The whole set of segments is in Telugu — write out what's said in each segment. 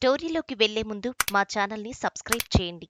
స్టోరీలోకి వెళ్లే ముందు మా ఛానల్ని సబ్స్క్రైబ్ చేయండి.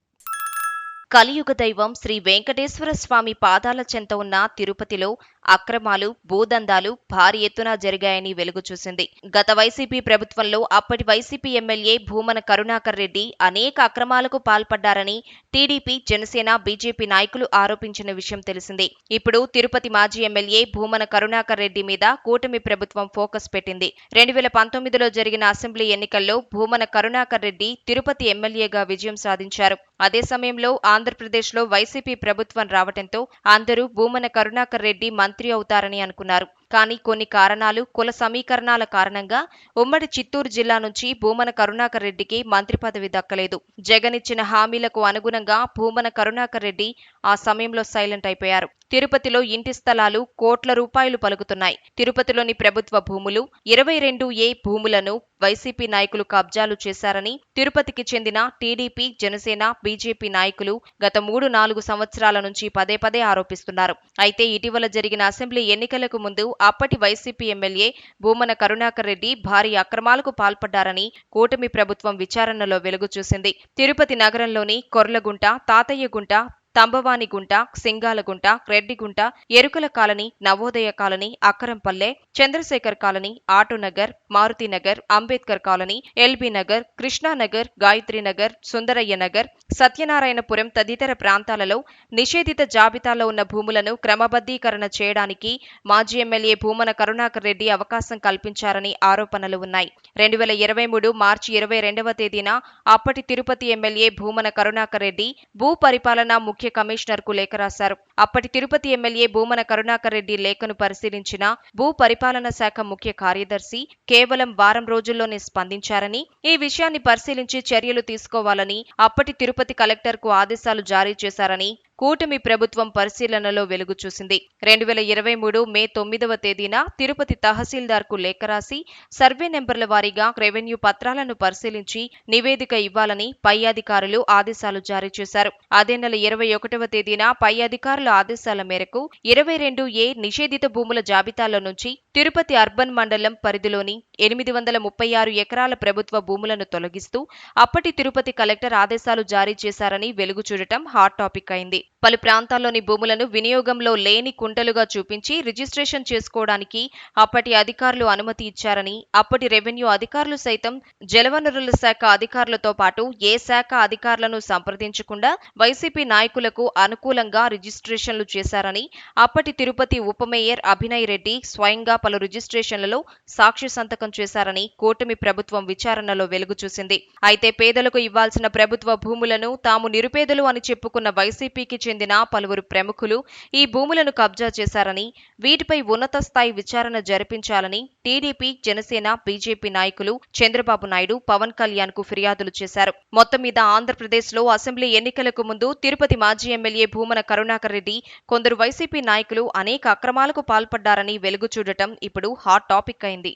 కలియుగ దైవం శ్రీ వెంకటేశ్వర స్వామి పాదాల చెంత ఉన్న తిరుపతిలో అక్రమాలు, భూదందాలు భారీ ఎత్తున జరిగాయని వెలుగు చూసింది. గత వైసీపీ ప్రభుత్వంలో అప్పటి వైసీపీ ఎమ్మెల్యే భూమన కరుణాకర్ రెడ్డి అనేక అక్రమాలకు పాల్పడ్డారని టీడీపీ, జనసేన, బీజేపీ నాయకులు ఆరోపించిన విషయం తెలిసిందే. ఇప్పుడు తిరుపతి మాజీ ఎమ్మెల్యే భూమన కరుణాకర్ రెడ్డి మీద కూటమి ప్రభుత్వం ఫోకస్ పెట్టింది. 2019లో జరిగిన అసెంబ్లీ ఎన్నికల్లో భూమన కరుణాకర్ రెడ్డి తిరుపతి ఎమ్మెల్యేగా విజయం సాధించారు. అదే సమయంలో ఆంధ్రప్రదేశ్లో వైసీపీ ప్రభుత్వం రావడంతో అందరూ భూమన కరుణాకర్ రెడ్డి మంత్రి అవుతారని అనుకున్నారు. కానీ కొన్ని కారణాలు, కుల సమీకరణాల కారణంగా ఉమ్మడి చిత్తూరు జిల్లా నుంచి భూమన కరుణాకర్ రెడ్డికి మంత్రి పదవి దక్కలేదు. జగన్ ఇచ్చిన హామీలకు అనుగుణంగా భూమన కరుణాకర్ రెడ్డి ఆ సమయంలో సైలెంట్ అయిపోయారు. తిరుపతిలో ఇంటి స్థలాలు కోట్ల రూపాయలు పలుకుతున్నాయి. తిరుపతిలోని ప్రభుత్వ భూములు 22A భూములను వైసీపీ నాయకులు కబ్జాలు చేశారని తిరుపతికి చెందిన టీడీపీ, జనసేన, బీజేపీ నాయకులు గత 3-4 సంవత్సరాల నుంచి పదే ఆరోపిస్తున్నారు. అయితే ఇటీవల జరిగిన అసెంబ్లీ ఎన్నికలకు ముందు అప్పటి వైసీపీ ఎమ్మెల్యే భూమన కరుణాకర్ రెడ్డి భారీ అక్రమాలకు పాల్పడ్డారని కూటమి ప్రభుత్వం విచారణలో వెలుగు చూసింది. తిరుపతి నగరంలోని Korlagunta, Tatayyagunta, Tambavanigunta, Singalagunta, Reddigunta, Erukala colony, Navodaya colony, Akkarampalle, Chandrasekhar colony, Autonagar, Marutinagar, Ambedkar colony, LB Nagar, Krishnanagar, Gayatrinagar, Sundarayya Nagar, Satyanarayanapuram తదితర ప్రాంతాలలో నిషేధిత జాబితాలో ఉన్న భూములను క్రమబద్ధీకరణ చేయడానికి మాజీ ఎమ్మెల్యే భూమన కరుణాకర్ రెడ్డి అవకాశం కల్పించారని ఆరోపణలు ఉన్నాయి. 2023 మార్చి 22వ తేదీన అప్పటి తిరుపతి ఎమ్మెల్యే భూమన కరుణాకర్ రెడ్డి భూ పరిపాలన ముఖ్య కమిషనర్ కు లేఖ రాశారు. అప్పటి తిరుపతి ఎమ్మెల్యే భూమన కరుణాకర్ రెడ్డి లేఖను పరిశీలించిన భూ పరిపాలన శాఖ ముఖ్య కార్యదర్శి కేవలం వారం రోజుల్లోనే స్పందించారని, ఈ విషయాన్ని పరిశీలించి చర్యలు తీసుకోవాలని అప్పటి తిరుపతి కలెక్టర్ కు ఆదేశాలు జారీ చేశారని కూటమి ప్రభుత్వం పరిశీలనలో వెలుగు చూసింది. 2023 మే 9వ తేదీన తిరుపతి తహసీల్దార్ కు లేఖ రాసి సర్వే నెంబర్ల వారీగా రెవెన్యూ పత్రాలను పరిశీలించి నివేదిక ఇవ్వాలని పై అధికారులు ఆదేశాలు జారీ చేశారు. అదే నెల 21వ తేదీన పై అధికారుల ఆదేశాల మేరకు 22A నిషేధిత భూముల జాబితాలో నుంచి తిరుపతి అర్బన్ మండలం పరిధిలోని 836 ఎకరాల ప్రభుత్వ భూములను తొలగిస్తూ అప్పటి తిరుపతి కలెక్టర్ ఆదేశాలు జారీ చేశారని వెలుగు చూడటం హాట్ టాపిక్ అయింది. పలు ప్రాంతాల్లోని భూములను వినియోగంలో లేని కుంటలుగా చూపించి రిజిస్ట్రేషన్ చేసుకోవడానికి అప్పటి అధికారులు అనుమతి ఇచ్చారని, అప్పటి రెవెన్యూ అధికారులు సైతం జలవనరుల శాఖ అధికారులతో పాటు ఏ శాఖ అధికారులను సంప్రదించకుండా వైసీపీ నాయకులకు అనుకూలంగా రిజిస్ట్రేషన్లు చేశారని అప్పటి తిరుపతి ఉప మేయర్ అభినయ్ రెడ్డి స్వయంగా పలు రిజిస్ట్రేషన్లలో సాక్షి సంతకం చేశారని కూటమి ప్రభుత్వం విచారణలో వెలుగు చూసింది. అయితే పేదలకు ఇవ్వాల్సిన ప్రభుత్వ భూములను తాము నిరుపేదలు అని చెప్పుకున్న వైసీపీకి చెందిన పలువురు ప్రముఖులు ఈ భూములను కబ్జా చేశారని, వీటిపై ఉన్నత స్థాయి విచారణ జరిపించాలని టీడీపీ, జనసేన, బీజేపీ నాయకులు చంద్రబాబు నాయుడు, పవన్ కళ్యాణ్ కు ఫిర్యాదులు చేశారు. మొత్తం మీద ఆంధ్రప్రదేశ్లో అసెంబ్లీ ఎన్నికలకు ముందు తిరుపతి మాజీ ఎమ్మెల్యే భూమన కరుణాకర్ రెడ్డి, కొందరు వైసీపీ నాయకులు అనేక అక్రమాలకు పాల్పడ్డారని వెలుగు చూడటం ఇప్పుడు హాట్ టాపిక్ అయింది.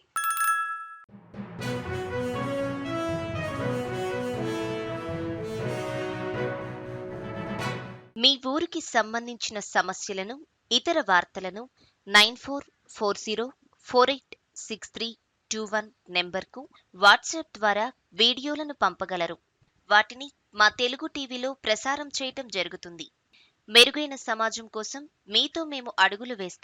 మీ ఊరికి సంబంధించిన సమస్యలను, ఇతర వార్తలను 9440486321 నెంబర్కు వాట్సాప్ ద్వారా వీడియోలను పంపగలరు. వాటిని మా తెలుగు టీవీలో ప్రసారం చేయటం జరుగుతుంది. మెరుగైన సమాజం కోసం మీతో మేము అడుగులు వేస్తాం.